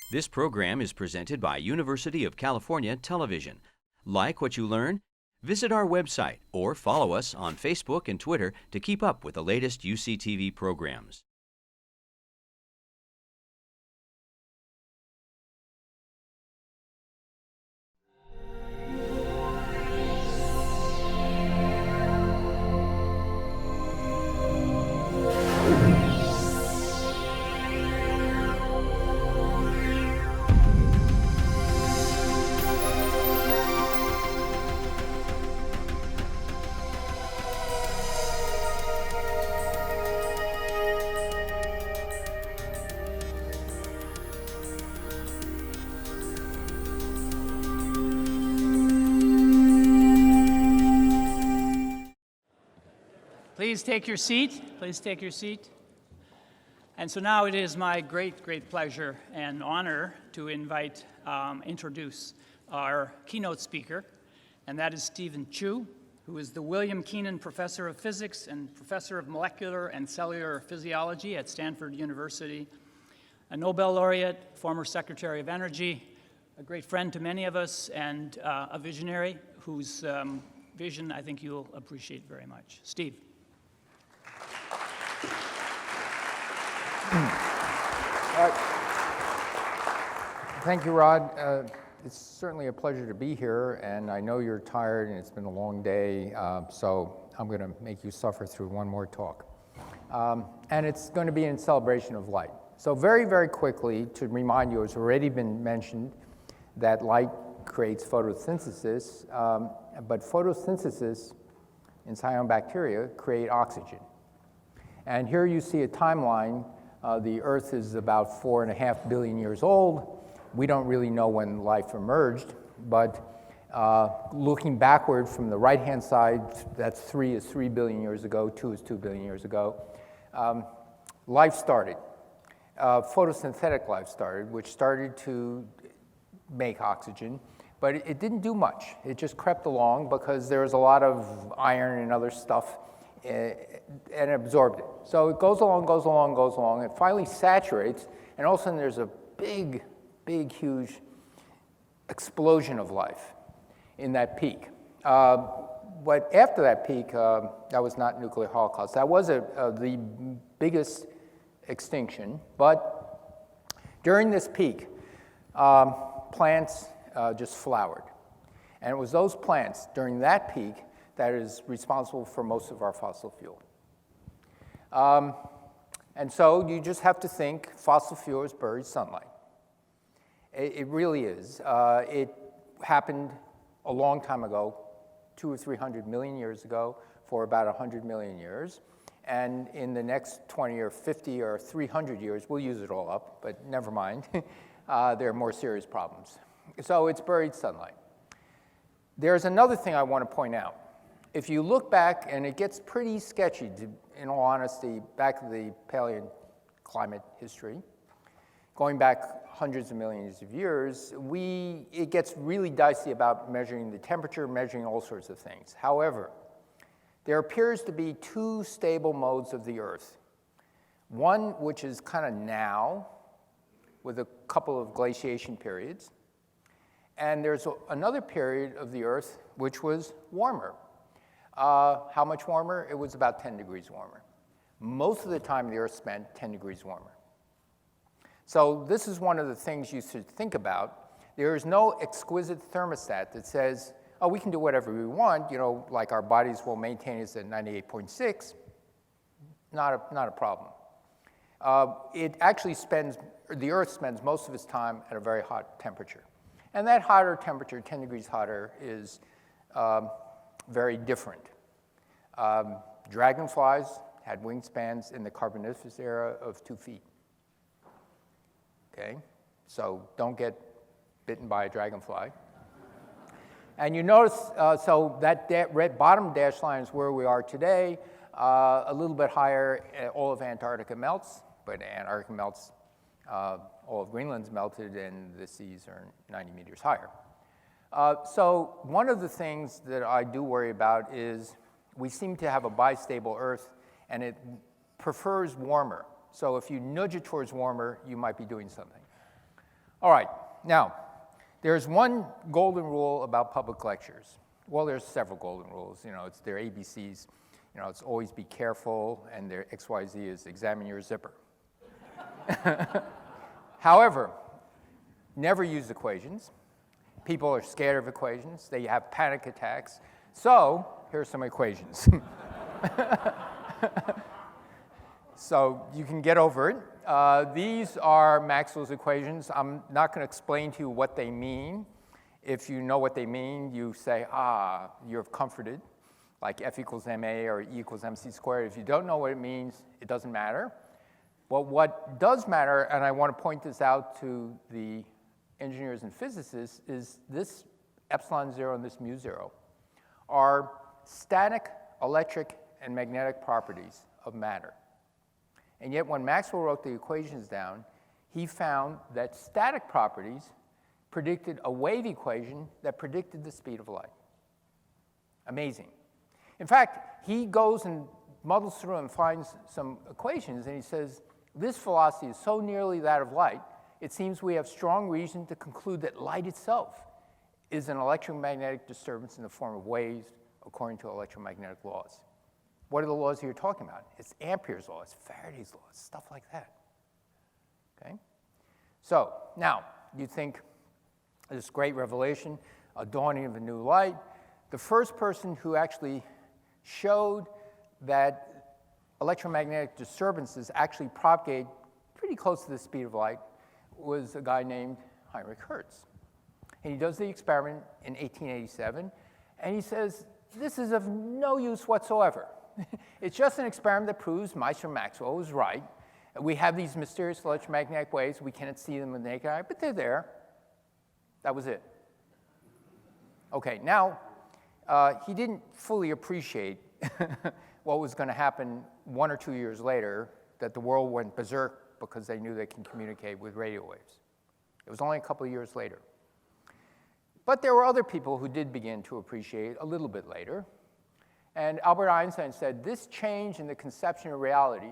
This program is presented by University of California Television. Like what you learn? Visit our website or follow us on Facebook and Twitter to keep up with the latest UCTV programs. Please take your seat. Please take your seat. And so now it is my great pleasure and honor to introduce our keynote speaker, and that is Stephen Chu, who is the William Keenan Professor of Physics and Professor of Molecular and Cellular Physiology at Stanford University, a Nobel laureate, former Secretary of Energy, a great friend to many of us, and a visionary whose vision I think you'll appreciate very much. Steve. Thank you, Rod. It's certainly a pleasure to be here, and I know you're tired and it's been a long day, so I'm going to make you suffer through one more talk. And it's going to be in celebration of light. So very quickly, to remind you, it's already been mentioned that light creates photosynthesis, but photosynthesis in cyanobacteria create oxygen. And here you see a timeline. The Earth is about 4.5 billion years old. We don't really know when life emerged, but looking backward from the right-hand side, that's 3 is 3 billion years ago, 2 is 2 billion years ago, life started. Photosynthetic life started, which started to make oxygen, but it didn't do much. It just crept along because there was a lot of iron and other stuff and absorbed it. So it goes along, it finally saturates, and all of a sudden there's a big, huge explosion of life in that peak. But after that peak, that was not nuclear holocaust. That was the biggest extinction, but during this peak, plants just flowered. And it was those plants during that peak that is responsible for most of our fossil fuel. And so you just have to think fossil fuel is buried sunlight. It really is. It happened a long time ago, 200 or 300 million years ago, for about 100 million years. And in the next 20 or 50 or 300 years, we'll use it all up, but never mind. There are more serious problems. So it's buried sunlight. There's another thing I want to point out. If you look back, and it gets pretty sketchy, in all honesty, back to the paleoclimate history, going back hundreds of millions of years, it gets really dicey about measuring the temperature, measuring all sorts of things. However, there appears to be 2 stable modes of the Earth. One which is kind of now, with a couple of glaciation periods, and there's another period of the Earth which was warmer. How much warmer? It was about 10 degrees warmer. Most of the time the Earth spent 10 degrees warmer. So this is one of the things you should think about. There is no exquisite thermostat that says, oh, we can do whatever we want, like our bodies will maintain us at 98.6. Not a problem. The Earth spends most of its time at a very hot temperature. And that hotter temperature, 10 degrees hotter, is very different. Dragonflies had wingspans in the Carboniferous era of 2 feet. Okay, so don't get bitten by a dragonfly. And you notice, so that red bottom dashed line is where we are today. A little bit higher, all of Antarctica melts, but Antarctica melts, all of Greenland's melted, and the seas are 90 meters higher. So one of the things that I do worry about is we seem to have a bistable Earth, and it prefers warmer. So if you nudge it towards warmer, you might be doing something. All right, now, there's one golden rule about public lectures. Well, there's several golden rules. It's their ABCs. It's always be careful, and their XYZ is examine your zipper. However, never use equations. People are scared of equations. They have panic attacks. So here are some equations. So you can get over it. These are Maxwell's equations. I'm not going to explain to you what they mean. If you know what they mean, you say, you're comforted, like F equals ma or E equals mc squared. If you don't know what it means, it doesn't matter. But what does matter, and I want to point this out to the engineers and physicists, is this epsilon 0 and this mu 0 are static, electric, and magnetic properties of matter. And yet when Maxwell wrote the equations down, he found that static properties predicted a wave equation that predicted the speed of light. Amazing. In fact, he goes and muddles through and finds some equations, and he says, this velocity is so nearly that of light, it seems we have strong reason to conclude that light itself is an electromagnetic disturbance in the form of waves according to electromagnetic laws. What are the laws you're talking about? It's Ampere's law, it's Faraday's law, it's stuff like that. Okay? So now you think this great revelation, a dawning of a new light. The first person who actually showed that electromagnetic disturbances actually propagate pretty close to the speed of light was a guy named Heinrich Hertz. And he does the experiment in 1887, and he says, this is of no use whatsoever. It's just an experiment that proves Meister Maxwell was right. We have these mysterious electromagnetic waves. We cannot see them with the naked eye, but they're there. That was it. Okay, now, he didn't fully appreciate what was going to happen 1 or 2 years later, that the world went berserk because they knew they can communicate with radio waves. It was only a couple of years later. But there were other people who did begin to appreciate a little bit later. And Albert Einstein said, this change in the conception of reality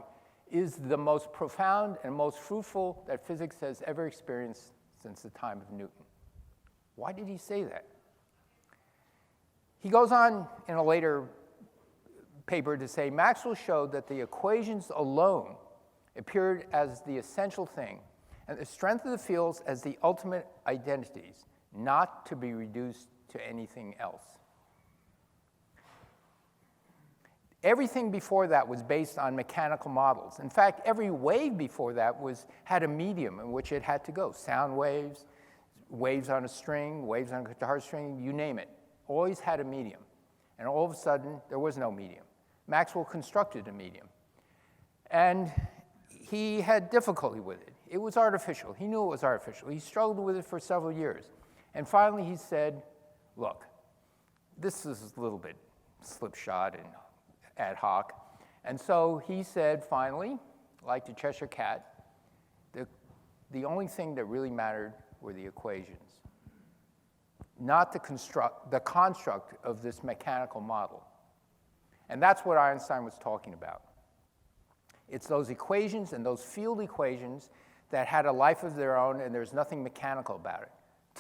is the most profound and most fruitful that physics has ever experienced since the time of Newton. Why did he say that? He goes on in a later paper to say, Maxwell showed that the equations alone appeared as the essential thing, and the strength of the fields as the ultimate identities, not to be reduced to anything else. Everything before that was based on mechanical models. In fact, every wave before that had a medium in which it had to go. Sound waves, waves on a string, waves on a guitar string, you name it. Always had a medium. And all of a sudden, there was no medium. Maxwell constructed a medium. And he had difficulty with it. It was artificial. He knew it was artificial. He struggled with it for several years. And finally, he said, look, this is a little bit slipshod and ad hoc. And so he said, finally, like the Cheshire Cat, the only thing that really mattered were the equations, not the construct of this mechanical model. And that's what Einstein was talking about. It's those equations and those field equations that had a life of their own, and there's nothing mechanical about it.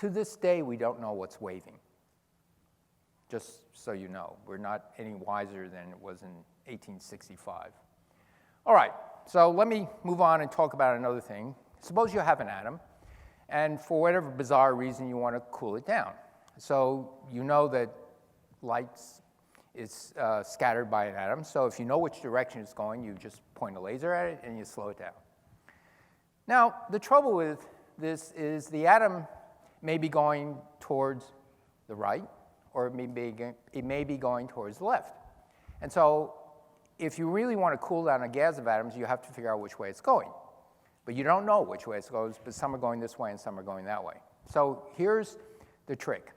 To this day, we don't know what's waving. Just so you know, we're not any wiser than it was in 1865. All right, so let me move on and talk about another thing. Suppose you have an atom, and for whatever bizarre reason, you want to cool it down. So you know that light is scattered by an atom, so if you know which direction it's going, you just point a laser at it and you slow it down. Now, the trouble with this is the atom may be going towards the right, or it may be going towards the left. And so if you really want to cool down a gas of atoms, you have to figure out which way it's going. But you don't know which way it goes, but some are going this way and some are going that way. So here's the trick.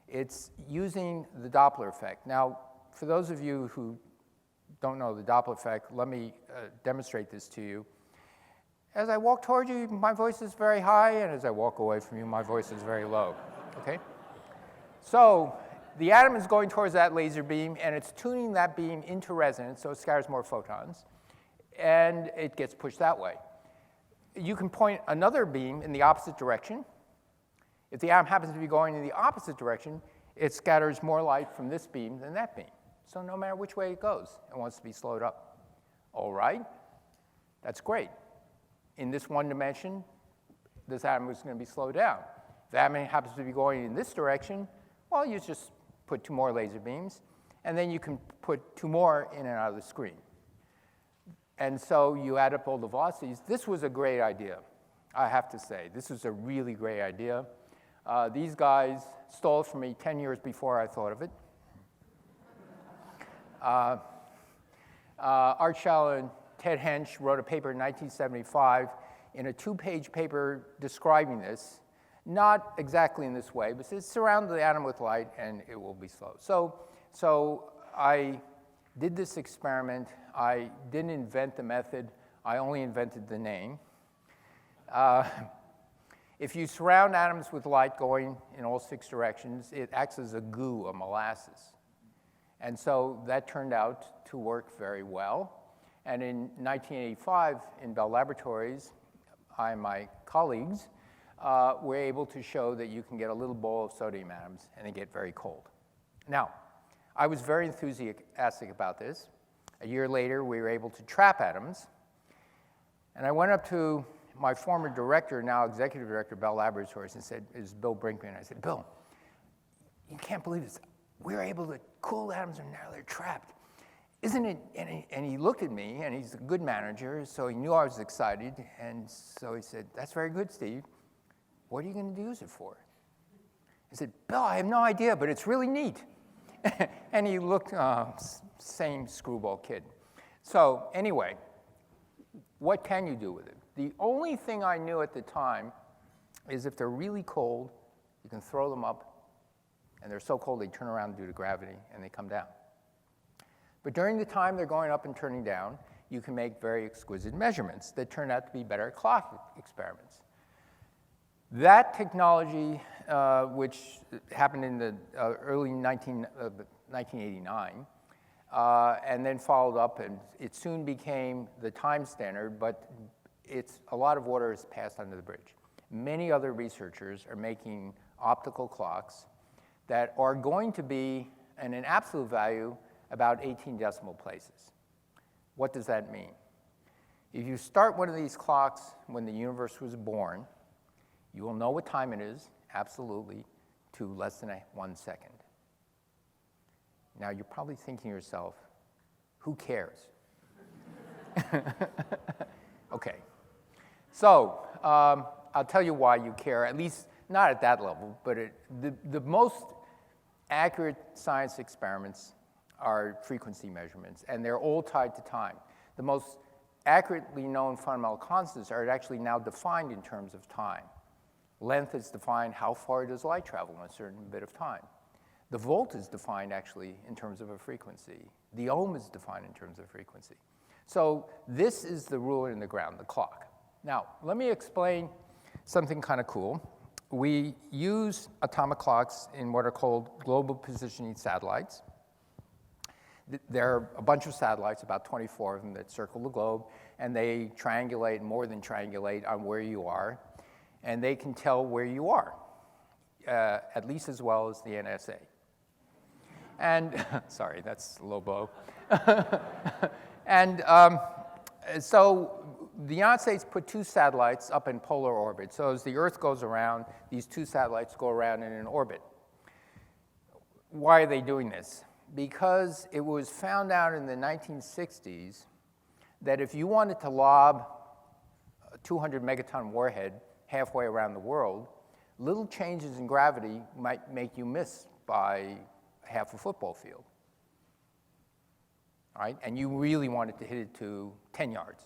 It's using the Doppler effect. Now, for those of you who don't know the Doppler effect, let me demonstrate this to you. As I walk toward you, my voice is very high, and as I walk away from you, my voice is very low. Okay? So the atom is going towards that laser beam, and it's tuning that beam into resonance, so it scatters more photons, and it gets pushed that way. you can point another beam in the opposite direction. If the atom happens to be going in the opposite direction, it scatters more light from this beam than that beam. So no matter which way it goes, it wants to be slowed up. All right, that's great. In this one dimension, this atom is going to be slowed down. If the atom happens to be going in this direction, well, you just put 2 more laser beams, and then you can put 2 more in and out of the screen. And so you add up all the velocities. This was a great idea, I have to say. This was a really great idea. These guys stole it from me 10 years before I thought of it. Art Schall and Ted Hensch wrote a paper in 1975 in a 2-page paper describing this, not exactly in this way, but says surround the atom with light and it will be slow. So I did this experiment. I didn't invent the method. I only invented the name. If you surround atoms with light going in all 6 directions, it acts as a goo, a molasses. And so that turned out to work very well. And in 1985, in Bell Laboratories, I and my colleagues were able to show that you can get a little bowl of sodium atoms and they get very cold. Now, I was very enthusiastic about this. A year later, we were able to trap atoms. And I went up to my former director, now executive director of Bell Laboratories, and said, it was Bill Brinkman. I said, Bill, you can't believe this. We were able to cool atoms and now they're trapped. Isn't it? And he looked at me, and he's a good manager, so he knew I was excited. And so he said, that's very good, Steve. What are you going to use it for? I said, Bill, I have no idea, but it's really neat. And he looked, same screwball kid. So anyway, what can you do with it? The only thing I knew at the time is if they're really cold, you can throw them up, and they're so cold they turn around due to gravity, and they come down. But during the time they're going up and turning down, you can make very exquisite measurements that turn out to be better clock experiments. That technology, which happened in the early 1989, and then followed up, and it soon became the time standard, but a lot of water has passed under the bridge. Many other researchers are making optical clocks that are going to be, in an absolute value, about 18 decimal places. What does that mean? If you start one of these clocks when the universe was born, you will know what time it is, absolutely, to less than 1 second. Now, you're probably thinking to yourself, who cares? Okay. So I'll tell you why you care, at least not at that level, but the most accurate science experiments are frequency measurements, and they're all tied to time. The most accurately known fundamental constants are actually now defined in terms of time. Length is defined, how far does light travel in a certain bit of time. The volt is defined actually in terms of a frequency. The ohm is defined in terms of frequency. So this is the ruler in the ground, the clock. Now, let me explain something kind of cool. We use atomic clocks in what are called global positioning satellites. There are a bunch of satellites, about 24 of them, that circle the globe, and they triangulate, more than triangulate, on where you are, and they can tell where you are, at least as well as the NSA. And, sorry, that's a low blow. And so the United States put 2 satellites up in polar orbit. So as the Earth goes around, these 2 satellites go around in an orbit. Why are they doing this? Because it was found out in the 1960s that if you wanted to lob a 200 megaton warhead halfway around the world, little changes in gravity might make you miss by half a football field. All right? And you really wanted to hit it to 10 yards.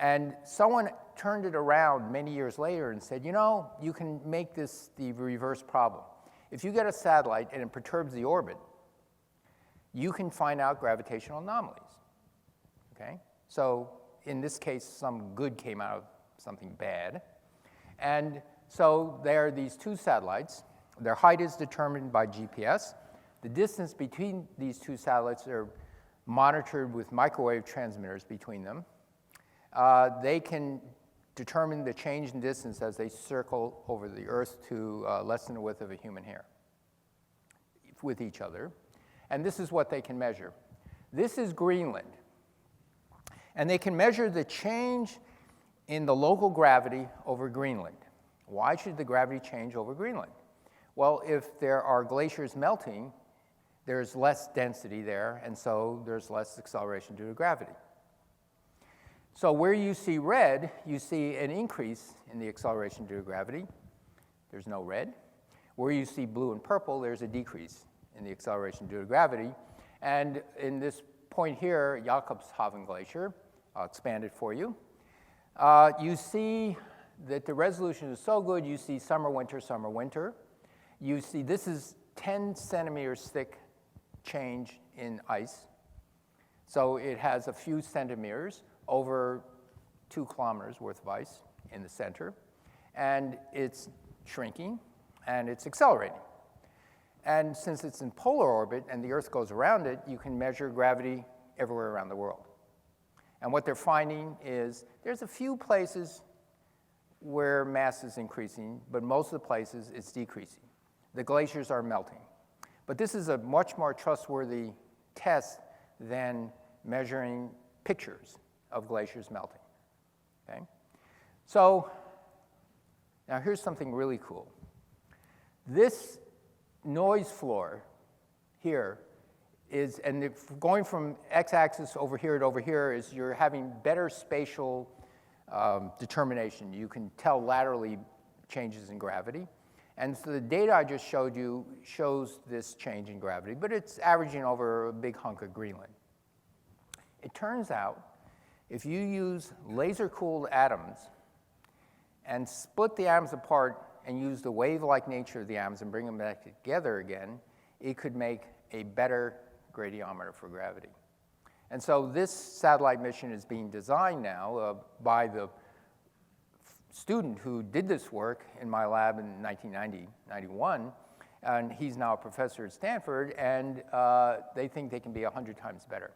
And someone turned it around many years later and said, you know, you can make this the reverse problem. If you get a satellite and it perturbs the orbit, you can find out gravitational anomalies, okay? So in this case, some good came out of something bad. And so there are these 2 satellites. Their height is determined by GPS. The distance between these 2 satellites are monitored with microwave transmitters between them. They can determine the change in distance as they circle over the Earth to less than the width of a human hair with each other. And this is what they can measure. This is Greenland. And they can measure the change in the local gravity over Greenland. Why should the gravity change over Greenland? Well, if there are glaciers melting, there's less density there, and so there's less acceleration due to gravity. So where you see red, you see an increase in the acceleration due to gravity. There's no red. Where you see blue and purple, there's a decrease in the acceleration due to gravity. And in this point here, Jakobshavn Glacier, I'll expand it for you. You see that the resolution is so good, you see summer, winter, summer, winter. You see this is 10 centimeters thick change in ice. So it has a few centimeters over 2 kilometers worth of ice in the center. And it's shrinking, and it's accelerating. And since it's in polar orbit and the Earth goes around it, you can measure gravity everywhere around the world. And what they're finding is there's a few places where mass is increasing, but most of the places it's decreasing. The glaciers are melting. But this is a much more trustworthy test than measuring pictures of glaciers melting. Okay? So now here's something really cool. This noise floor here is, and if going from x-axis over here to over here is you're having better spatial determination. You can tell laterally changes in gravity. And so the data I just showed you shows this change in gravity, but it's averaging over a big hunk of Greenland. It turns out if you use laser-cooled atoms and split the atoms apart and use the wave-like nature of the atoms and bring them back together again, it could make a better gradiometer for gravity. And so this satellite mission is being designed now by the student who did this work in my lab in 1990-91, and he's now a professor at Stanford, and they think they can be 100 times better.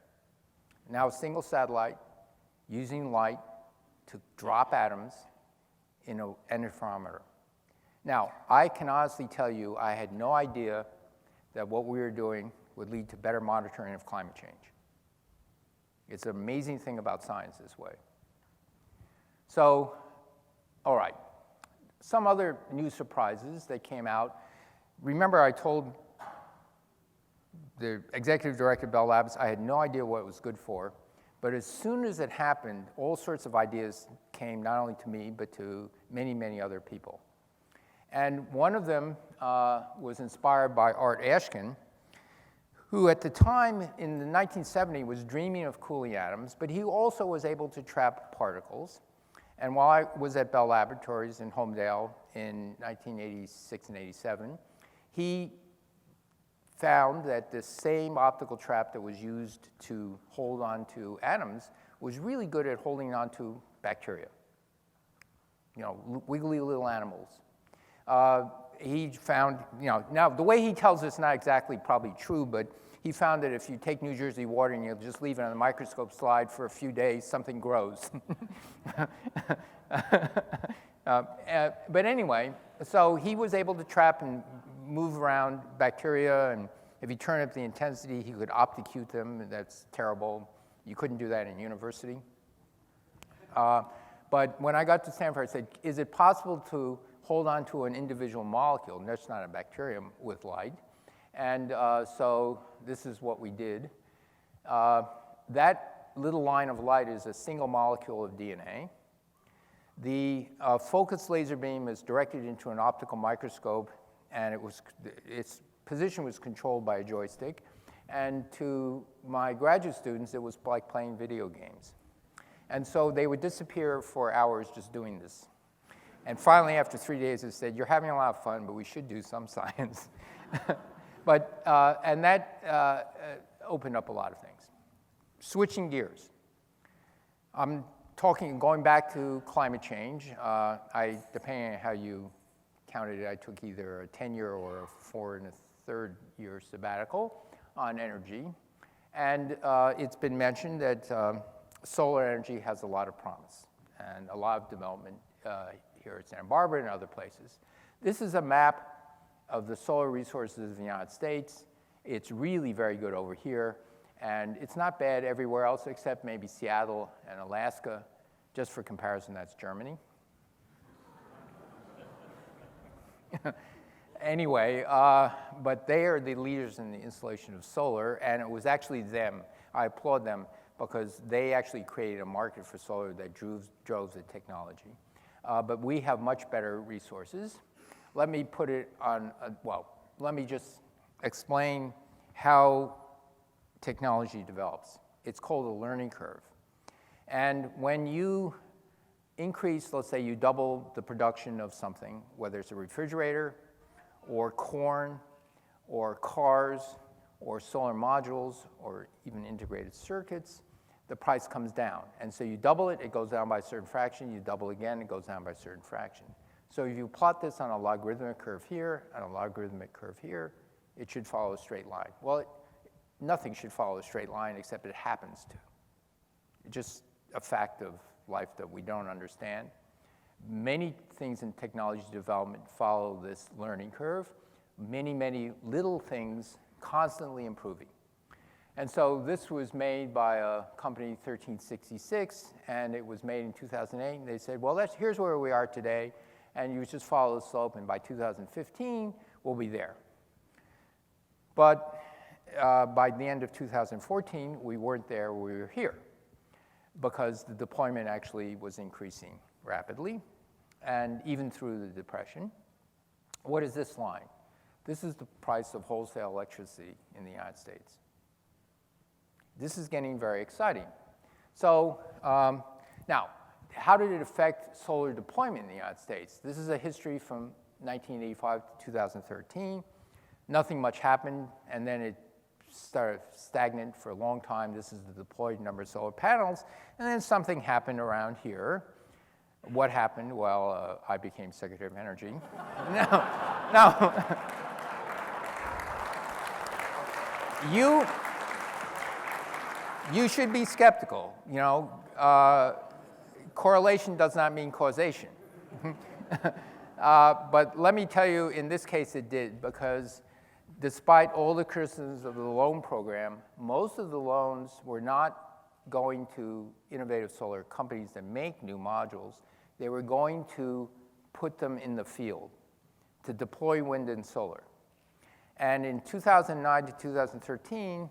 Now a single satellite using light to drop atoms in an interferometer. Now, I can honestly tell you I had no idea that what we were doing would lead to better monitoring of climate change. It's an amazing thing about science this way. So, all right, some other new surprises that came out. Remember I told the executive director of Bell Labs I had no idea what it was good for, but as soon as it happened, all sorts of ideas came not only to me, but to many, many other people. And one of them was inspired by Art Ashkin, who at the time in the 1970s was dreaming of cooling atoms, but he also was able to trap particles. And while I was at Bell Laboratories in Homedale in 1986 and 87, he found that the same optical trap that was used to hold on to atoms was really good at holding on to bacteria, you know, wiggly little animals. He found, you know, now the way he tells it's not exactly probably true, but he found that if you take New Jersey water and you just leave it on the microscope slide for a few days, something grows. But anyway, so he was able to trap and move around bacteria, and if you turn up the intensity, he could opticute them. That's terrible. You couldn't do that in university. But when I got to Stanford, I said, is it possible to hold on to an individual molecule, and that's not a bacterium, with light? And so this is what we did. That little line of light is a single molecule of DNA. The focused laser beam is directed into an optical microscope, and its position was controlled by a joystick. And to my graduate students, it was like playing video games. And so they would disappear for hours just doing this. And finally, after 3 days, they said, you're having a lot of fun, but we should do some science. And that opened up a lot of things. Switching gears. I'm going back to climate change. Depending on how you counted it, I took either a 10-year or a 4 1/3 year sabbatical on energy. And it's been mentioned that solar energy has a lot of promise. and a lot of development here at Santa Barbara and other places. This is a map of the solar resources of the United States. It's really very good over here, and it's not bad everywhere else except maybe Seattle and Alaska. Just for comparison, that's Germany. Anyway, but they are the leaders in the installation of solar, and it was actually them. I applaud them because they actually created a market for solar that drove the technology. But we have much better resources. Let me put it on, let me just explain how technology develops. It's called a learning curve. And when you increase, let's say you double the production of something, whether it's a refrigerator, or corn, or cars, or solar modules, or even integrated circuits, the price comes down. And so you double it, it goes down by a certain fraction. You double again, it goes down by a certain fraction. So if you plot this on a logarithmic curve here and a logarithmic curve here, it should follow a straight line. Well, nothing should follow a straight line except it happens to. It's just a fact of life that we don't understand. Many things in technology development follow this learning curve. Many, many little things constantly improving. And so this was made by a company 1366, and it was made in 2008. And they said, well, here's where we are today, and you just follow the slope, and by 2015, we'll be there. But by the end of 2014, we weren't there, we were here, because the deployment actually was increasing rapidly, and even through the Depression. What is this line? This is the price of wholesale electricity in the United States. This is getting very exciting. So now, how did it affect solar deployment in the United States? This is a history from 1985 to 2013. Nothing much happened, and then it started stagnant for a long time. This is the deployed number of solar panels, and then something happened around here. What happened? Well, I became Secretary of Energy. Now, you should be skeptical. You know, correlation does not mean causation. But let me tell you, in this case, it did, because despite all the criticisms of the loan program, most of the loans were not going to innovative solar companies that make new modules. They were going to put them in the field to deploy wind and solar. And in 2009 to 2013,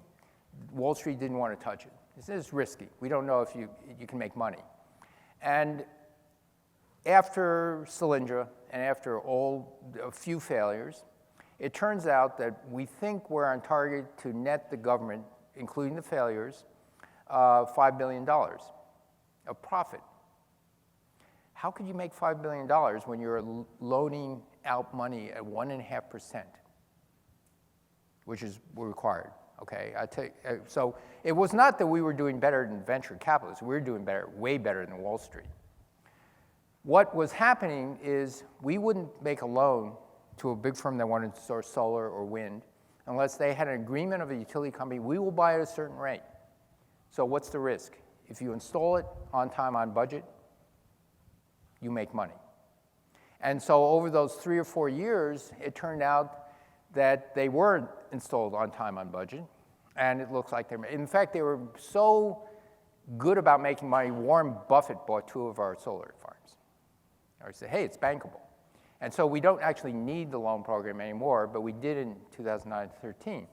Wall Street didn't want to touch it. This is risky. We don't know if you can make money. And after Cylindra and after a few failures, it turns out that we think we're on target to net the government, including the failures, $5 billion of profit. How could you make $5 billion when you're loaning out money at 1.5%, which is required? Okay, so it was not that we were doing better than venture capitalists. We were doing better, way better than Wall Street. What was happening is we wouldn't make a loan to a big firm that wanted to source solar or wind unless they had an agreement of a utility company. We will buy at a certain rate. So what's the risk? If you install it on time, on budget, you make money. And so over those 3 or 4 years, it turned out that they were installed on time, on budget, and it looks like they're, in fact, they were so good about making money, Warren Buffett bought 2 of our solar farms. Or he said, hey, it's bankable. And so we don't actually need the loan program anymore, but we did in 2009 to 13.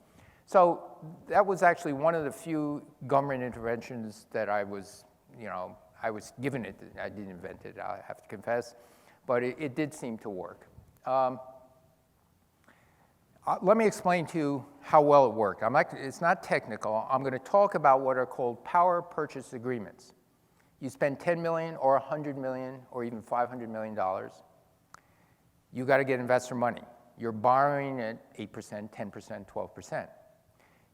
So that was actually one of the few government interventions that I was given it. I didn't invent it, I have to confess, but it did seem to work. Let me explain to you how well it worked. It's not technical. I'm going to talk about what are called power purchase agreements. You spend $10 million or $100 million or even $500 million, you got to get investor money. You're borrowing at 8%, 10%, 12%.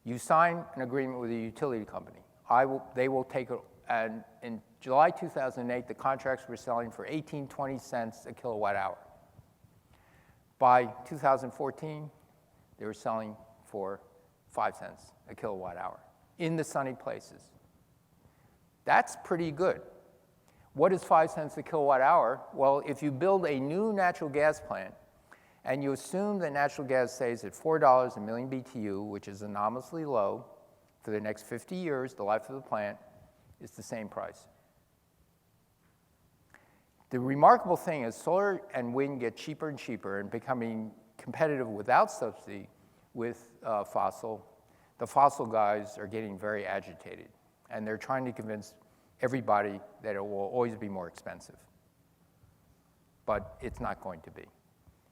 You sign an agreement with a utility company. They will take it, and in July 2008, the contracts were selling for 18, 20 cents a kilowatt hour. By 2014, they were selling for 5 cents a kilowatt hour in the sunny places. That's pretty good. What is 5 cents a kilowatt hour? Well, if you build a new natural gas plant and you assume that natural gas stays at $4 a million BTU, which is anomalously low, for the next 50 years, the life of the plant, it's the same price. The remarkable thing is solar and wind get cheaper and cheaper and becoming competitive without subsidy with fossil. The fossil guys are getting very agitated, and they're trying to convince everybody that it will always be more expensive. But it's not going to be.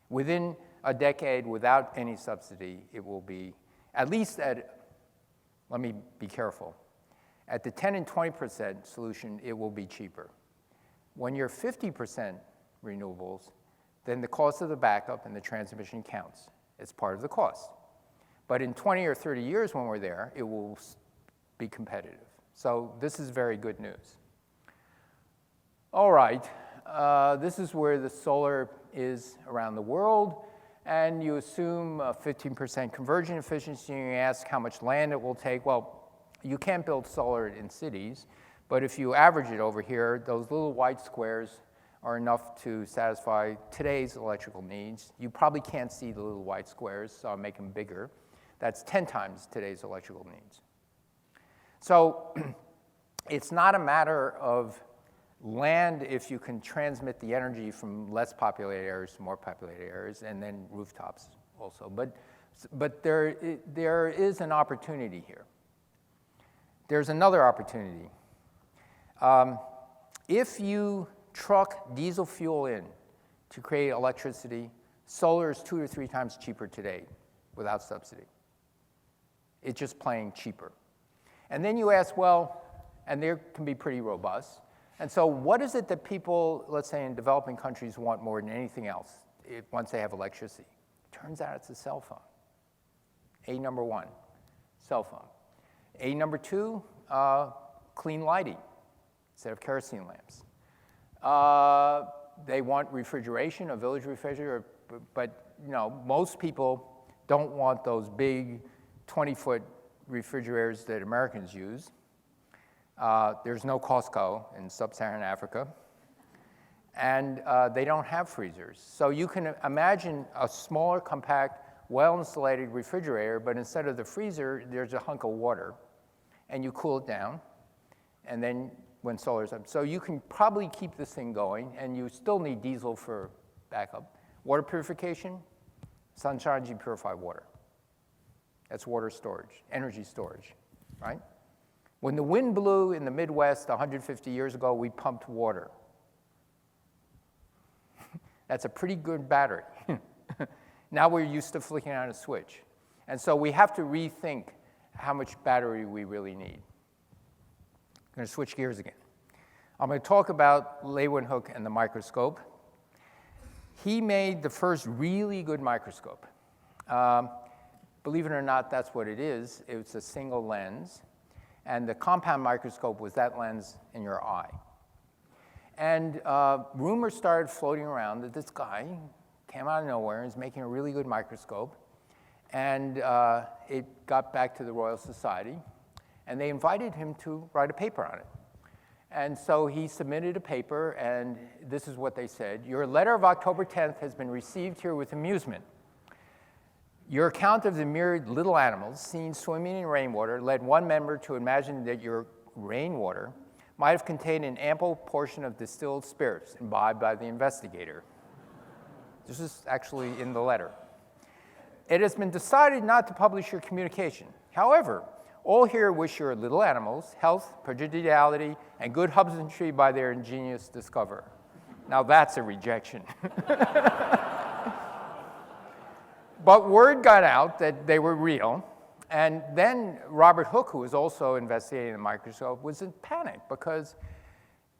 Within a decade, without any subsidy, it will be, at least at, let me be careful, at the 10 and 20% solution, it will be cheaper. When you're 50% renewables, then the cost of the backup and the transmission counts. It's part of the cost. But in 20 or 30 years when we're there, it will be competitive. So this is very good news. All right, this is where the solar is around the world. And you assume 15% conversion efficiency, and you ask how much land it will take. Well, you can't build solar in cities, but if you average it over here, those little white squares are enough to satisfy today's electrical needs. You probably can't see the little white squares, so I'll make them bigger. That's 10 times today's electrical needs. So it's not a matter of land if you can transmit the energy from less populated areas to more populated areas, and then rooftops also. But there is an opportunity here. There's another opportunity. If you truck diesel fuel in to create electricity, solar is 2 to 3 times cheaper today without subsidy. It's just plain cheaper. And then you ask, well, and they can be pretty robust. And so what is it that people, let's say in developing countries, want more than anything else once they have electricity? Turns out it's a cell phone. A number 1, cell phone. A number 2, clean lighting instead of kerosene lamps. They want refrigeration, a village refrigerator, but most people don't want those big 20-foot refrigerators that Americans use. There's no Costco in sub-Saharan Africa. And they don't have freezers. So you can imagine a smaller, compact, well-insulated refrigerator, but instead of the freezer, there's a hunk of water. And you cool it down, and then when solar's up. So you can probably keep this thing going, and you still need diesel for backup. Water purification, sunshine, you purify water. That's water storage, energy storage, right? When the wind blew in the Midwest 150 years ago, we pumped water. That's a pretty good battery. Now we're used to flicking on a switch. And so we have to rethink how much battery we really need. I'm going to switch gears again. I'm going to talk about Leeuwenhoek and the microscope. He made the first really good microscope. Believe it or not, that's what it is. It's a single lens. And the compound microscope was that lens in your eye. And rumors started floating around that this guy came out of nowhere and is making a really good microscope. And it got back to the Royal Society. And they invited him to write a paper on it. And so he submitted a paper, and this is what they said. Your letter of October 10th has been received here with amusement. Your account of the myriad little animals seen swimming in rainwater led one member to imagine that your rainwater might have contained an ample portion of distilled spirits imbibed by the investigator. This is actually in the letter. It has been decided not to publish your communication. However, all here wish your little animals health, prodigality, and good husbandry by their ingenious discoverer. Now that's a rejection. But word got out that they were real, and then Robert Hooke, who was also investigating the microscope, was in panic because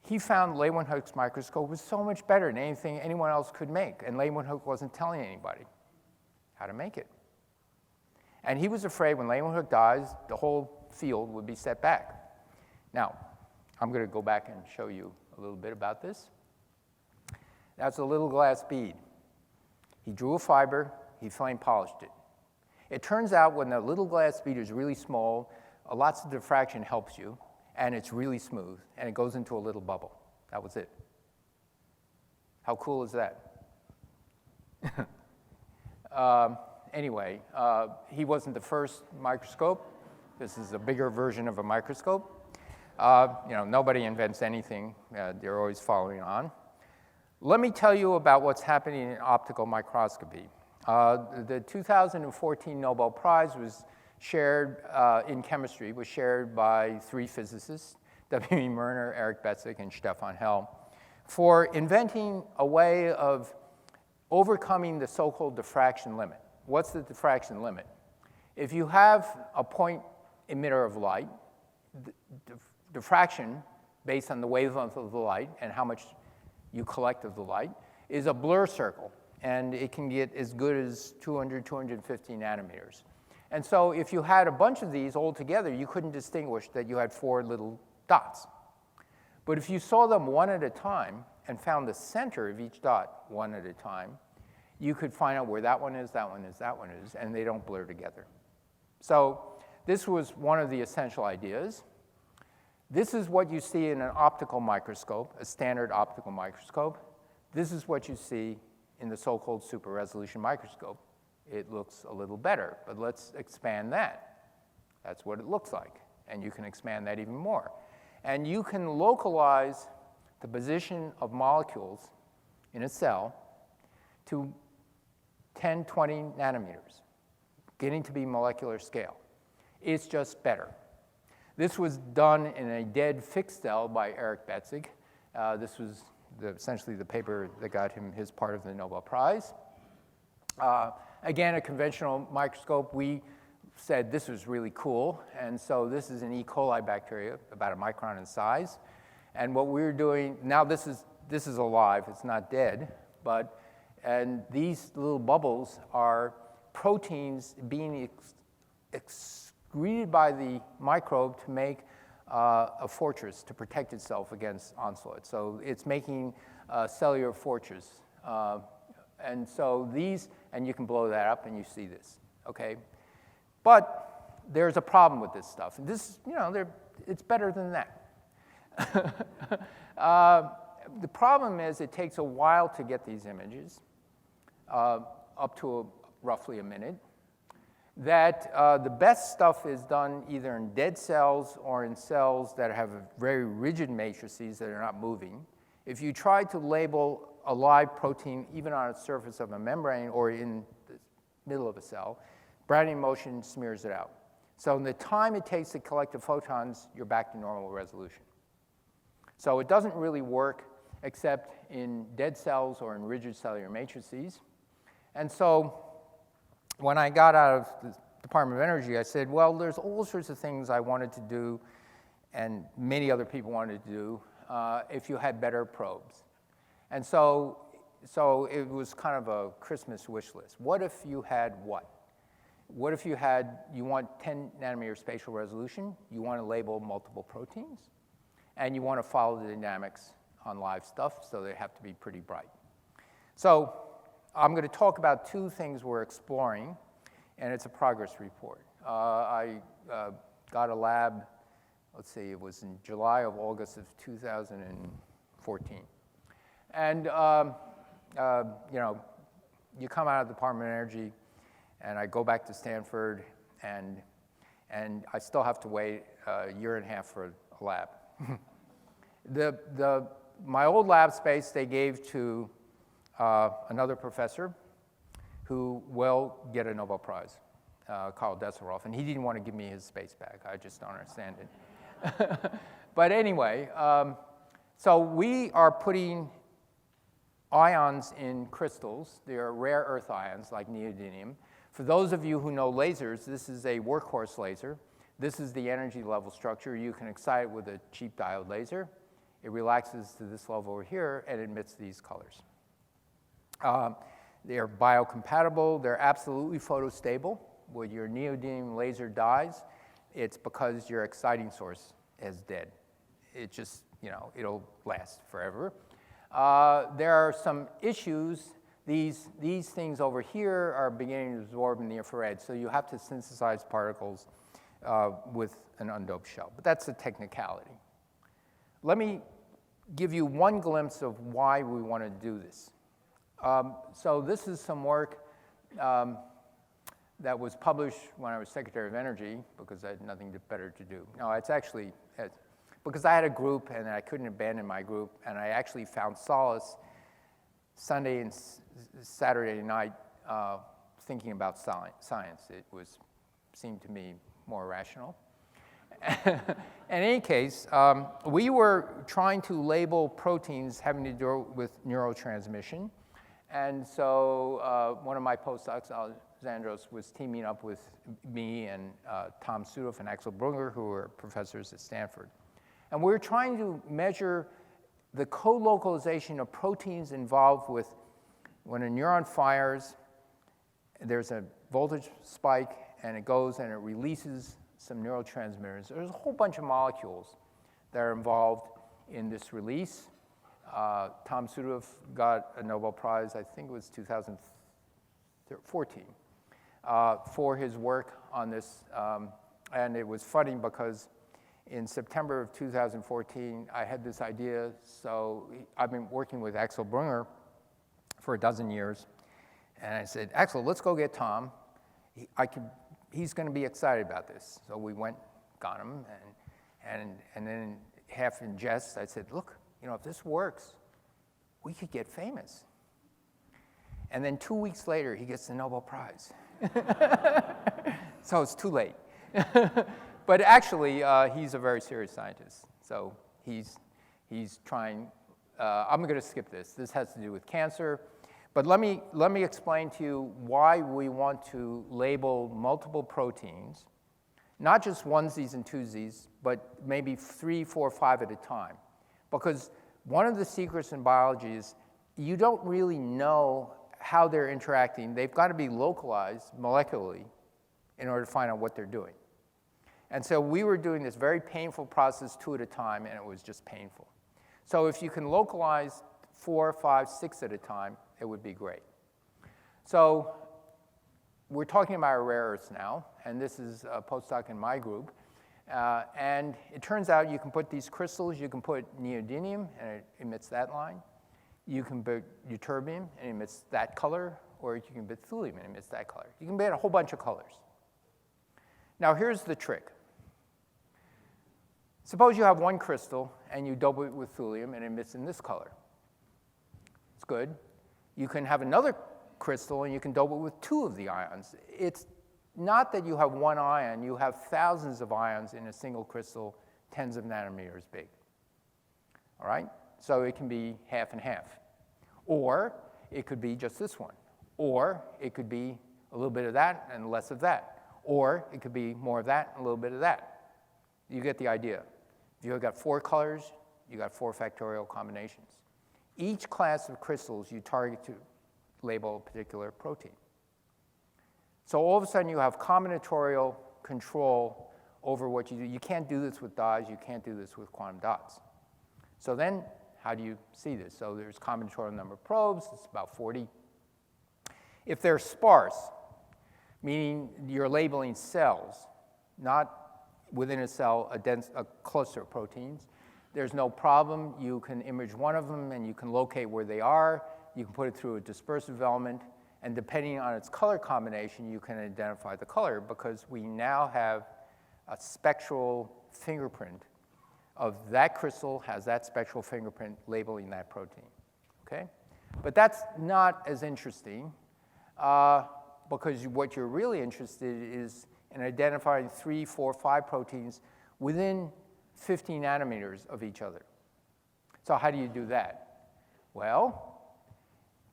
he found Leeuwenhoek's microscope was so much better than anything anyone else could make, and Leeuwenhoek wasn't telling anybody how to make it. And he was afraid when Leeuwenhoek dies, the whole field would be set back. Now, I'm going to go back and show you a little bit about this. That's a little glass bead. He drew a fiber, he flame polished it. It turns out when the little glass bead is really small, lots of diffraction helps you, and it's really smooth, and it goes into a little bubble. That was it. How cool is that? Anyway, he wasn't the first microscope. This is a bigger version of a microscope. Nobody invents anything. They're always following on. Let me tell you about what's happening in optical microscopy. The 2014 Nobel Prize was shared in chemistry, was shared by 3 physicists, W.E. Murner, Eric Betzig, and Stefan Hell, for inventing a way of overcoming the so-called diffraction limit. What's the diffraction limit? If you have a point emitter of light, diffraction, based on the wavelength of the light and how much you collect of the light, is a blur circle. And it can get as good as 200, 250 nanometers. And so if you had a bunch of these all together, you couldn't distinguish that you had 4 little dots. But if you saw them one at a time and found the center of each dot one at a time, you could find out where that one is, that one is, that one is, and they don't blur together. So this was one of the essential ideas. This is what you see in an optical microscope, a standard optical microscope. This is what you see in the so-called super-resolution microscope. It looks a little better, but let's expand that. That's what it looks like, and you can expand that even more. And you can localize the position of molecules in a cell to 10, 20 nanometers, getting to be molecular scale. It's just better. This was done in a dead fixed cell by Eric Betzig. This was essentially the paper that got him his part of the Nobel Prize. Again, a conventional microscope, we said this was really cool. And so this is an E. coli bacteria, about a micron in size. And what we're doing, now this is alive, it's not dead, and these little bubbles are proteins being excreted by the microbe to make a fortress to protect itself against onslaught. So it's making a cellular fortress. And so these, and you can blow that up and you see this, okay? But there's a problem with this stuff. This, it's better than that. The problem is it takes a while to get these images, up to roughly a minute. That the best stuff is done either in dead cells or in cells that have very rigid matrices that are not moving. If you try to label a live protein even on the surface of a membrane or in the middle of a cell, Brownian motion smears it out. So in the time it takes to collect the photons, you're back to normal resolution. So it doesn't really work except in dead cells or in rigid cellular matrices. And so when I got out of the Department of Energy, I said, well, there's all sorts of things I wanted to do and many other people wanted to do if you had better probes. And so it was kind of a Christmas wish list. What if you had what? What if you want 10 nanometer spatial resolution, you want to label multiple proteins, and you want to follow the dynamics on live stuff, so they have to be pretty bright. So I'm going to talk about 2 things we're exploring, and it's a progress report. I got a lab, let's see, it was in July or August of 2014. And, you come out of the Department of Energy, and I go back to Stanford, and I still have to wait a year and a half for a lab. My old lab space they gave to another professor who will get a Nobel Prize, Karl Desseroff, and he didn't want to give me his space back. I just don't understand it. But anyway, so we are putting ions in crystals. They are rare earth ions like neodymium. For those of you who know lasers, this is a workhorse laser. This is the energy level structure. You can excite it with a cheap diode laser. It relaxes to this level over here and emits these colors. They are biocompatible. They're absolutely photostable. When your neodymium laser dies, it's because your exciting source is dead. It just, it'll last forever. There are some issues. These things over here are beginning to absorb in the infrared, so you have to synthesize particles with an undoped shell. But that's a technicality. Let me give you one glimpse of why we want to do this. So this is some work that was published when I was Secretary of Energy, because I had nothing better to do. No, it's actually because I had a group and I couldn't abandon my group, and I actually found solace Sunday and Saturday night thinking about science. It seemed to me more rational. In any case, we were trying to label proteins having to do with neurotransmission. And so one of my postdocs, Alexandros, was teaming up with me and Tom Sudoff and Axel Brunner, who were professors at Stanford. And we were trying to measure the co-localization of proteins involved with when a neuron fires, there's a voltage spike, and it goes and it releases some neurotransmitters. There's a whole bunch of molecules that are involved in this release. Tom Sudoff got a Nobel Prize, I think it was 2014, for his work on this. And it was funny because in September of 2014, I had this idea. So I've been working with Axel Brunner for 12 years. And I said, Axel, let's go get Tom. He's going to be excited about this. So we went, got him, and then half in jest, I said, look, if this works, we could get famous. And then 2 weeks later, he gets the Nobel Prize. So it's too late. But actually, he's a very serious scientist. So he's trying, I'm going to skip this. This has to do with cancer. But let me explain to you why we want to label multiple proteins, not just onesies and twosies, but maybe 3, 4, 5 at a time. Because one of the secrets in biology is you don't really know how they're interacting. They've got to be localized molecularly in order to find out what they're doing. And so we were doing this very painful process 2 at a time, and it was just painful. So if you can localize 4, 5, 6 at a time, it would be great. So we're talking about rare earths now, and this is a postdoc in my group. And it turns out you can put these crystals, you can put neodymium, and it emits that line. You can put ytterbium, and it emits that color, or you can put thulium, and it emits that color. You can get a whole bunch of colors. Now here's the trick. Suppose you have one crystal, and you double it with thulium, and it emits in this color. It's good. You can have another crystal, and you can double it with 2 of the ions. It's not that you have one ion. You have thousands of ions in a single crystal, tens of nanometers big. All right? So it can be half and half. Or it could be just this one. Or it could be a little bit of that and less of that. Or it could be more of that and a little bit of that. You get the idea. If you've got 4 colors, you've got 4 factorial combinations. Each class of crystals you target to label a particular protein. So all of a sudden you have combinatorial control over what you do. You can't do this with dyes. You can't do this with quantum dots. So then how do you see this? So there's combinatorial number of probes. It's about 40. If they're sparse, meaning you're labeling cells, not within a cell a cluster of proteins, there's no problem. You can image one of them, and you can locate where they are. You can put it through a dispersive element. And depending on its color combination, you can identify the color, because we now have a spectral fingerprint of that crystal has that spectral fingerprint labeling that protein. Okay? But that's not as interesting, because what you're really interested in is in identifying 3, 4, 5 proteins within 50 nanometers of each other. So how do you do that? Well,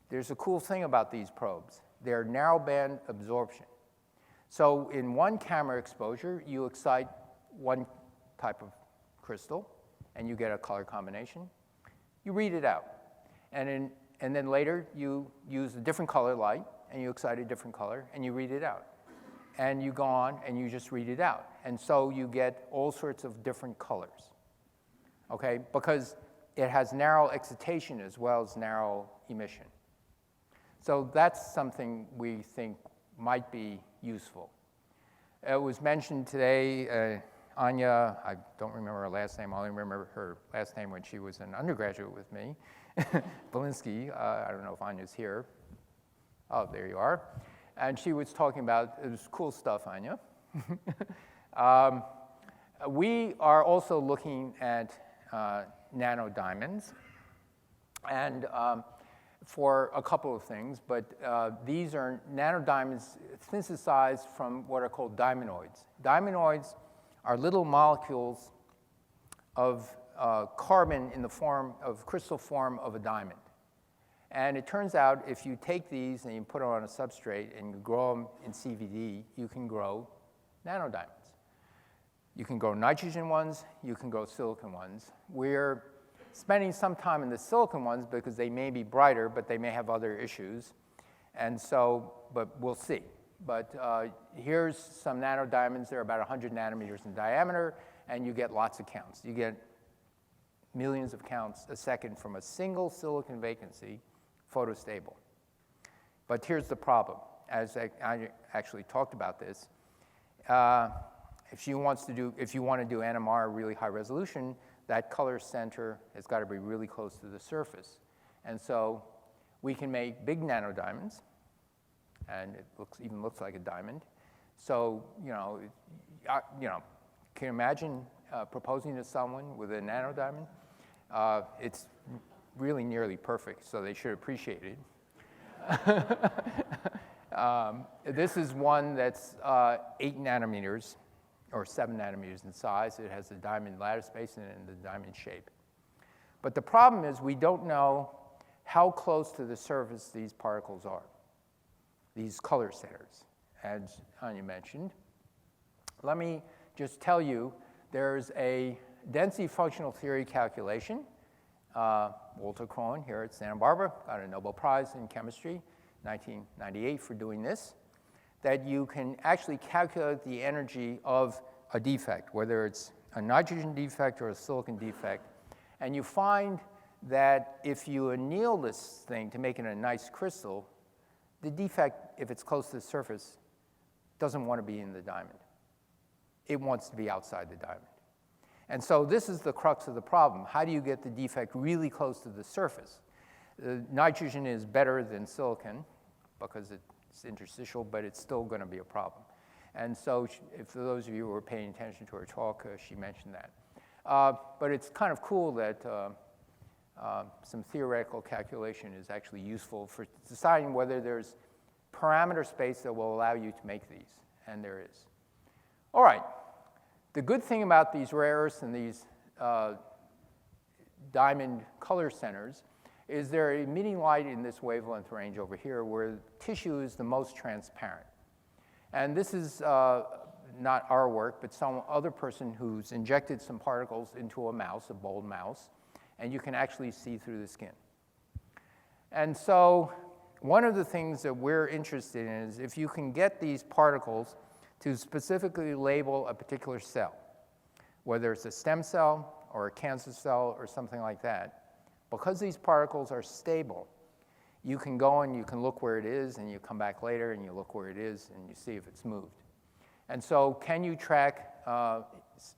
there's a cool thing about these probes. They're narrowband absorption. So in one camera exposure, you excite one type of crystal, and you get a color combination. You read it out. And then later, you use a different color light, and you excite a different color, and you read it out. And you go on, and you just read it out. And so you get all sorts of different colors, okay? Because it has narrow excitation as well as narrow emission. So that's something we think might be useful. It was mentioned today Anya, I don't remember her last name, I only remember her last name when she was an undergraduate with me, Belinsky, I don't know if Anya's here. Oh, there you are. And she was talking about, it was cool stuff, Anya. We are also looking at nanodiamonds, and for a couple of things, but these are nanodiamonds synthesized from what are called diamondoids. Diamondoids are little molecules of carbon in the form of crystal form of a diamond. And it turns out if you take these and you put them on a substrate and you grow them in CVD, you can grow nanodiamonds. You can grow nitrogen ones, you can grow silicon ones. We're spending some time in the silicon ones because they may be brighter, but they may have other issues. And so, but we'll see. But here's some nanodiamonds. They're about 100 nanometers in diameter, and you get lots of counts. You get millions of counts a second from a single silicon vacancy, photostable. But here's the problem. As I actually talked about this, if you want to do NMR really high resolution, that color center has got to be really close to the surface. And so we can make big nanodiamonds, and it even looks like a diamond. So, can you imagine proposing to someone with a nanodiamond? It's really nearly perfect, so they should appreciate it. This is one that's 8 nanometers, or 7 nanometers in size. It has a diamond lattice space and the diamond shape. But the problem is we don't know how close to the surface these particles are, these color centers, as Anya mentioned. Let me just tell you, there's a density functional theory calculation. Walter Krohn here at Santa Barbara got a Nobel Prize in chemistry, 1998, for doing this, that you can actually calculate the energy of a defect, whether it's a nitrogen defect or a silicon defect. And you find that if you anneal this thing to make it a nice crystal, the defect, if it's close to the surface, doesn't want to be in the diamond. It wants to be outside the diamond. And so this is the crux of the problem. How do you get the defect really close to the surface? Nitrogen is better than silicon because it's interstitial, but it's still going to be a problem. And so for those of you who were paying attention to her talk, she mentioned that. But it's kind of cool that some theoretical calculation is actually useful for deciding whether there's parameter space that will allow you to make these, and there is. All right. The good thing about these rare earths and these diamond color centers is they're emitting light in this wavelength range over here where tissue is the most transparent. And this is not our work, but some other person who's injected some particles into a mouse, a bold mouse, and you can actually see through the skin. And so one of the things that we're interested in is if you can get these particles to specifically label a particular cell, whether it's a stem cell or a cancer cell or something like that. Because these particles are stable, you can go and you can look where it is, and you come back later and you look where it is and you see if it's moved. And so can you track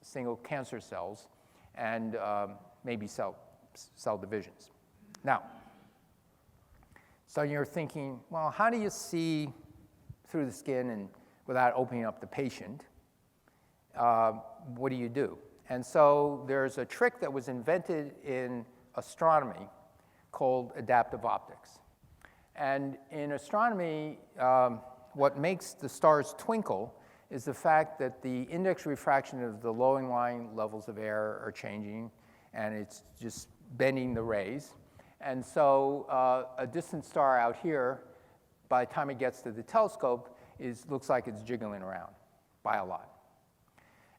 single cancer cells and maybe cell divisions? Now, so you're thinking, well, how do you see through the skin and without opening up the patient? What do you do? And so there's a trick that was invented in astronomy called adaptive optics. And in astronomy, what makes the stars twinkle is the fact that the index refraction of the low-lying levels of air are changing, and it's just bending the rays. And so a distant star out here, by the time it gets to the telescope, looks like it's jiggling around by a lot.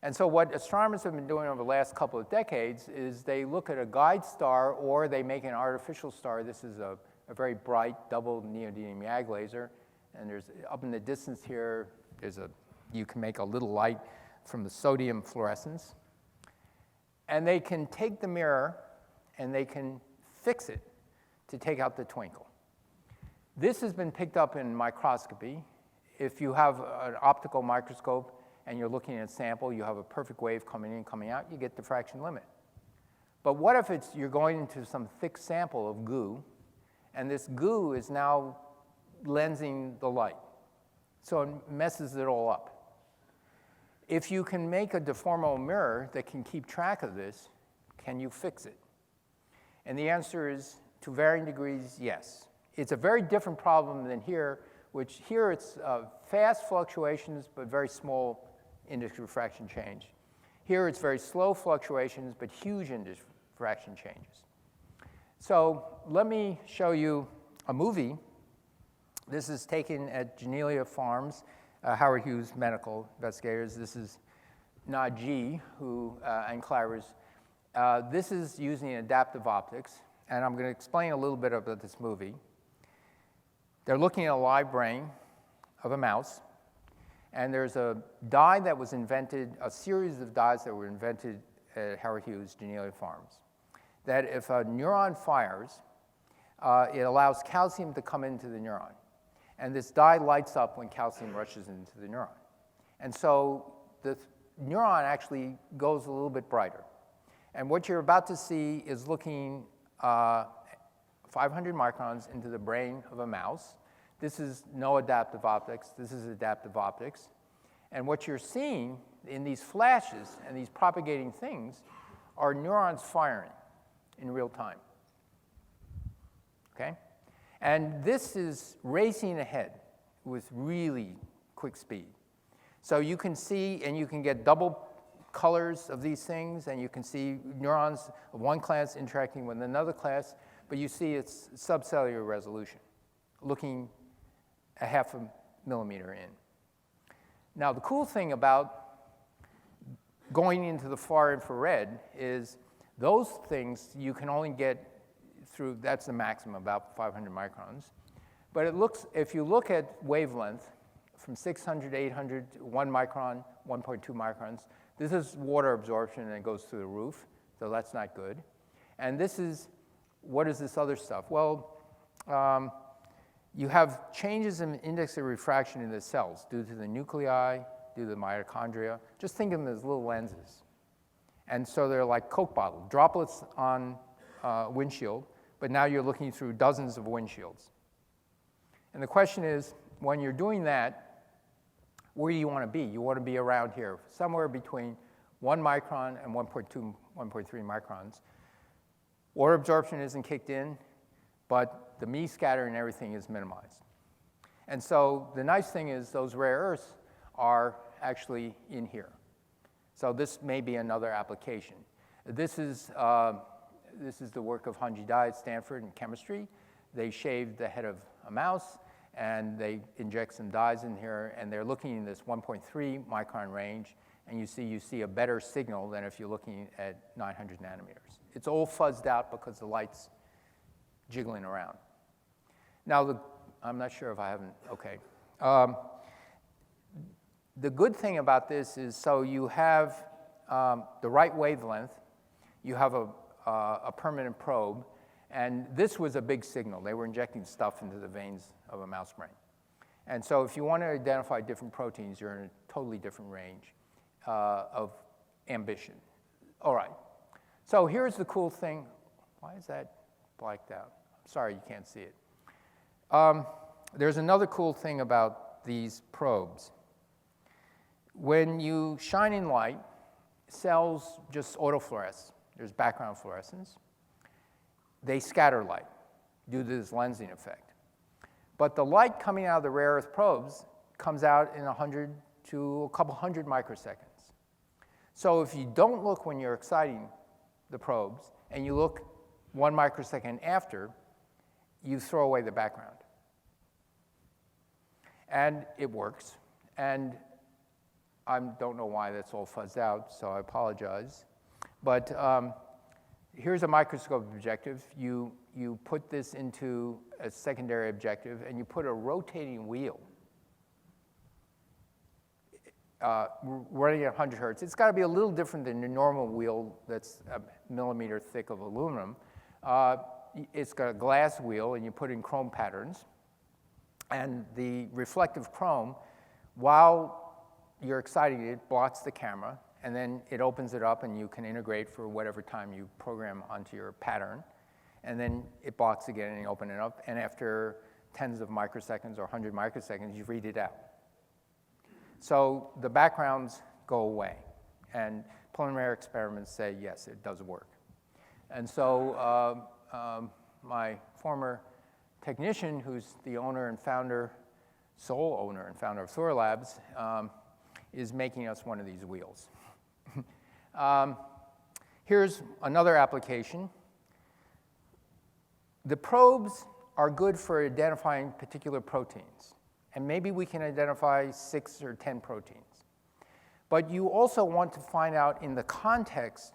And so what astronomers have been doing over the last couple of decades is they look at a guide star or they make an artificial star. This is a very bright double neodymium YAG laser. And there's, up in the distance here, you can make a little light from the sodium fluorescence. And they can take the mirror and they can fix it to take out the twinkle. This has been picked up in microscopy. If you have an optical microscope and you're looking at a sample, you have a perfect wave coming in, coming out, you get diffraction limit. But what if you're going into some thick sample of goo, and this goo is now lensing the light? So it messes it all up. If you can make a deformable mirror that can keep track of this, can you fix it? And the answer is, to varying degrees, yes. It's a very different problem than here, which here it's fast fluctuations, but very small index refraction change. Here it's very slow fluctuations, but huge index refraction changes. So let me show you a movie. This is taken at Genelia Farms, Howard Hughes medical investigators. This is Najee, and Clara's. This is using adaptive optics, and I'm going to explain a little bit about this movie. They're looking at a live brain of a mouse, and there's a dye that was invented, a series of dyes that were invented at Howard Hughes, Genelia Farms, that if a neuron fires, it allows calcium to come into the neuron. And this dye lights up when calcium rushes into the neuron. And so the neuron actually goes a little bit brighter. And what you're about to see is looking 500 microns into the brain of a mouse. This is no adaptive optics. This is adaptive optics. And what you're seeing in these flashes and these propagating things are neurons firing in real time. Okay? And this is racing ahead with really quick speed. So you can see, and you can get double colors of these things, and you can see neurons of one class interacting with another class, but you see it's subcellular resolution, looking a half a millimeter in. Now, the cool thing about going into the far infrared is those things you can only get through, that's the maximum, about 500 microns. But it looks, if you look at wavelength from 600 to 800, 1 micron, 1.2 microns, this is water absorption and it goes through the roof, so that's not good. And this is, what is this other stuff? Well, you have changes in index of refraction in the cells due to the nuclei, due to the mitochondria. Just think of them as little lenses. And so they're like Coke bottles, droplets on windshield, but now you're looking through dozens of windshields. And the question is, when you're doing that, where do you want to be? You want to be around here, somewhere between 1 micron and 1.2, 1.3 microns. Water absorption isn't kicked in, but the me scatter and everything is minimized. And so the nice thing is those rare earths are actually in here. So this may be another application. This is the work of Hanji Dai at Stanford in chemistry. They shaved the head of a mouse, and they inject some dyes in here, and they're looking in this 1.3 micron range, and you see a better signal than if you're looking at 900 nanometers. It's all fuzzed out because the light's jiggling around. Now, I'm not sure if I haven't, okay. The good thing about this is, so you have the right wavelength, you have a permanent probe, and this was a big signal. They were injecting stuff into the veins of a mouse brain. And so if you want to identify different proteins, you're in a totally different range of ambition. All right. So here's the cool thing. Why is that blacked out? I'm sorry, you can't see it. There's another cool thing about these probes. When you shine in light, cells just autofluoresce. There's background fluorescence. They scatter light due to this lensing effect. But the light coming out of the rare earth probes comes out in 100 to a couple hundred microseconds. So if you don't look when you're exciting the probes, and you look 1 microsecond after, you throw away the background. And it works. And I don't know why that's all fuzzed out, so I apologize. But here's a microscope objective. You put this into a secondary objective, and you put a rotating wheel running at 100 hertz. It's got to be a little different than the normal wheel that's a millimeter thick of aluminum. It's got a glass wheel, and you put in chrome patterns. And the reflective chrome, while you're excited, it blocks the camera, and then it opens it up and you can integrate for whatever time you program onto your pattern. And then it blocks again and you open it up, and after tens of microseconds or 100 microseconds, you read it out. So the backgrounds go away, and preliminary experiments say, yes, it does work. And so my former technician, who's the owner and founder, sole owner and founder of Thor Labs, is making us one of these wheels. Here's another application. The probes are good for identifying particular proteins, and maybe we can identify 6 or 10 proteins. But you also want to find out in the context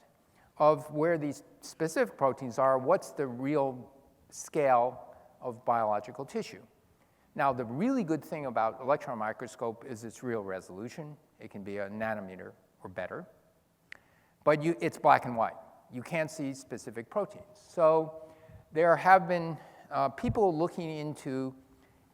of where these specific proteins are, what's the real scale of biological tissue. Now, the really good thing about electron microscope is its real resolution. It can be a nanometer or better. But it's black and white. You can't see specific proteins. So there have been people looking into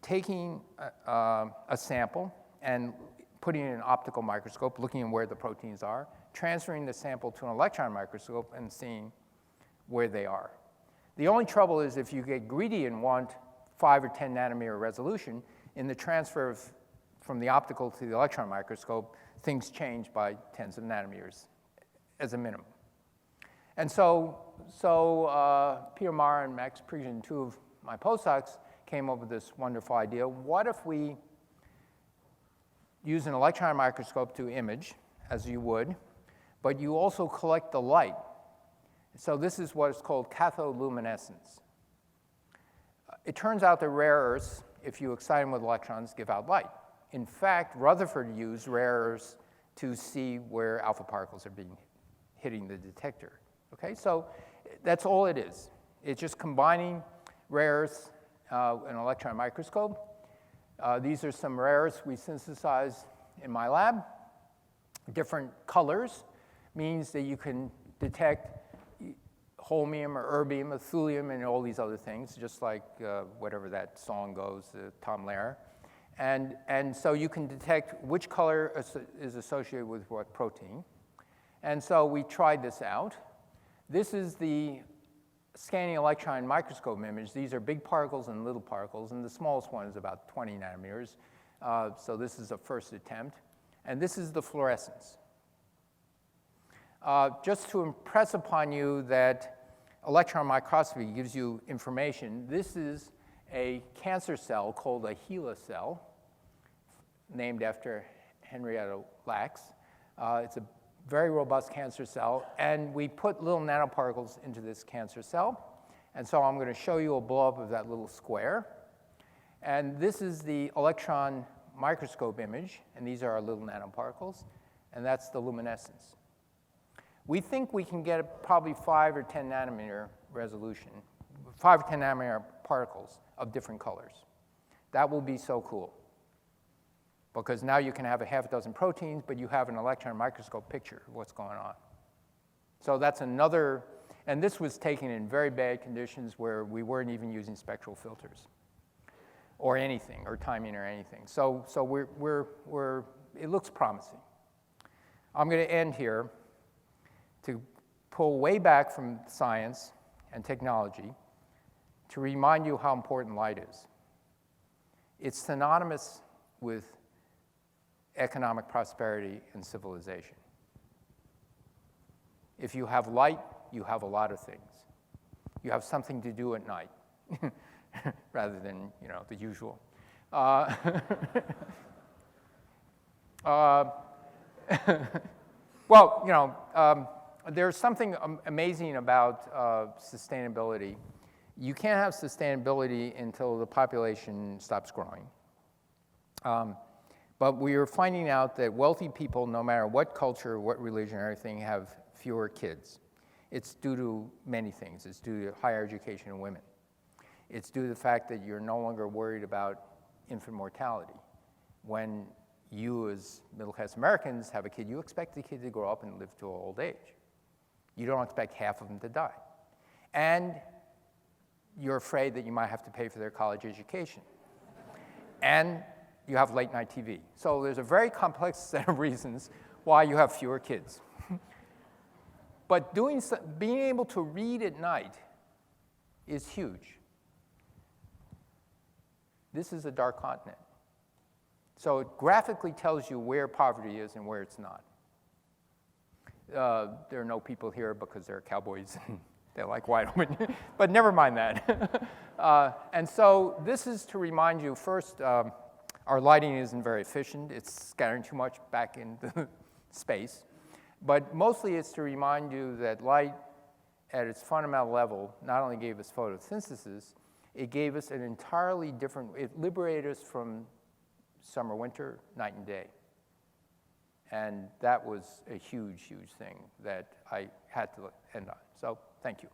taking a sample and putting it in an optical microscope, looking at where the proteins are, transferring the sample to an electron microscope and seeing where they are. The only trouble is if you get greedy and want 5 or 10 nanometer resolution, in the transfer from the optical to the electron microscope, things change by tens of nanometers as a minimum. And so Peter Marr and Max Priggen, 2 of my postdocs, came up with this wonderful idea. What if we use an electron microscope to image, as you would, but you also collect the light? So this is what is called cathodoluminescence. It turns out that rare earths, if you excite them with electrons, give out light. In fact, Rutherford used rare earths to see where alpha particles are hitting the detector. Okay, so that's all it is. It's just combining rare earths in an electron microscope. These are some rare earths we synthesized in my lab. Different colors means that you can detect holmium or erbium, or thulium, and all these other things, just like whatever that song goes, Tom Lehrer. And so you can detect which color is associated with what protein. And so we tried this out. This is the scanning electron microscope image. These are big particles and little particles, and the smallest one is about 20 nanometers. So this is a first attempt. And this is the fluorescence. Just to impress upon you that electron microscopy gives you information, this is a cancer cell called a HeLa cell, named after Henrietta Lacks. It's a very robust cancer cell, and we put little nanoparticles into this cancer cell. And so I'm going to show you a blow-up of that little square. And this is the electron microscope image, and these are our little nanoparticles, and that's the luminescence. We think we can get probably 5 or 10 nanometer resolution, 5 or 10 nanometer particles of different colors. That will be so cool, because now you can have a half a dozen proteins, but you have an electron microscope picture of what's going on. So that's another, and this was taken in very bad conditions where we weren't even using spectral filters or anything, or timing or anything. So it looks promising. I'm going to end here to pull way back from science and technology to remind you how important light is. It's synonymous with economic prosperity and civilization. If you have light, you have a lot of things. You have something to do at night, rather than the usual. Well, there's something amazing about sustainability. You can't have sustainability until the population stops growing. But we are finding out that wealthy people, no matter what culture, what religion, or everything, have fewer kids. It's due to many things. It's due to higher education of women. It's due to the fact that you're no longer worried about infant mortality. When you, as middle-class Americans, have a kid, you expect the kid to grow up and live to old age. You don't expect half of them to die. And you're afraid that you might have to pay for their college education. And you have late night TV. So there's a very complex set of reasons why you have fewer kids. But being able to read at night is huge. This is a dark continent. So it graphically tells you where poverty is and where it's not. There are no people here because they're cowboys and they like Wyoming, but never mind that. And so this is to remind you, first, our lighting isn't very efficient. It's scattering too much back into space. But mostly it's to remind you that light at its fundamental level not only gave us photosynthesis, it gave us an entirely different, it liberated us from summer, winter, night and day. And that was a huge, huge thing that I had to end on. So thank you.